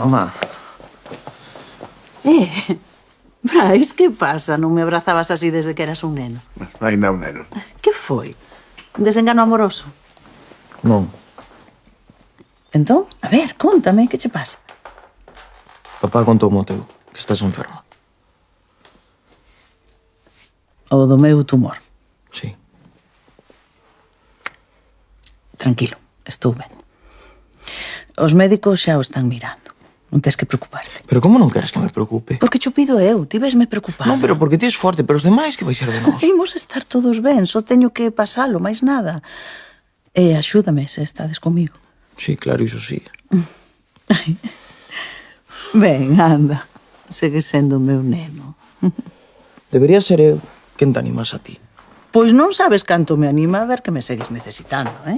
Mamá. Brais, que pasa? Non me abrazabas así desde que eras un neno? Ainda un neno. Que foi? Un desengano amoroso? Non. Entón, a ver, contame, que che pasa? Papá contou o teu, que estás enferma. O do meu tumor. Sí. Tranquilo, estou ben. Os médicos xa o están mirando. Non tes que preocuparte. Pero como non queres que me preocupe? Porque cho pido eu, ti vesme preocupada. Non, pero porque ti és forte, pero os demais que vai ser de nós? Imos estar todos ben, só teño que pasalo, máis nada. E axúdame se estades comigo. Sí, claro, iso sí. Ben, anda. Segue sendo o meu neno. Debería ser eu quen te animas a ti. Pois non sabes canto me anima a ver que me segues necesitando, eh?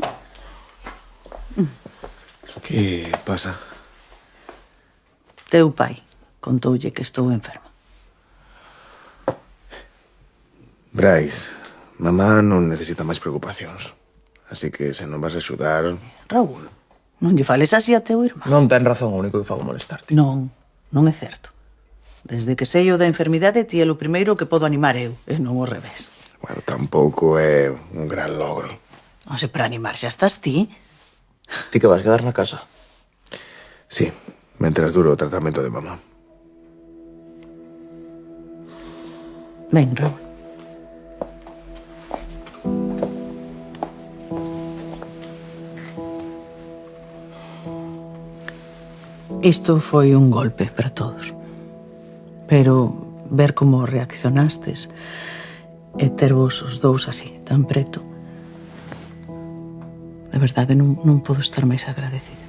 Que pasa? Teu pai contoulle que estou enferma. Brais, mamá non necesita máis preocupacións. Así que se non vas a axudar... Raúl, non lle fales así a teu irmán. Non ten razón, o único que fago molestarte. Non, non é certo. Desde que sei o da enfermidade, ti é o primeiro que podo animar eu, e non ao revés. Bueno, tampouco é un gran logro. Non sei, para animar xa estás ti. Ti que vas quedar na casa? Sí, mentras duro o tratamento de mamá. Ben, Raúl. Isto foi un golpe para todos. Pero ver como reaccionastes e tervos os dous así, tan preto, de verdade non podo estar máis agradecida.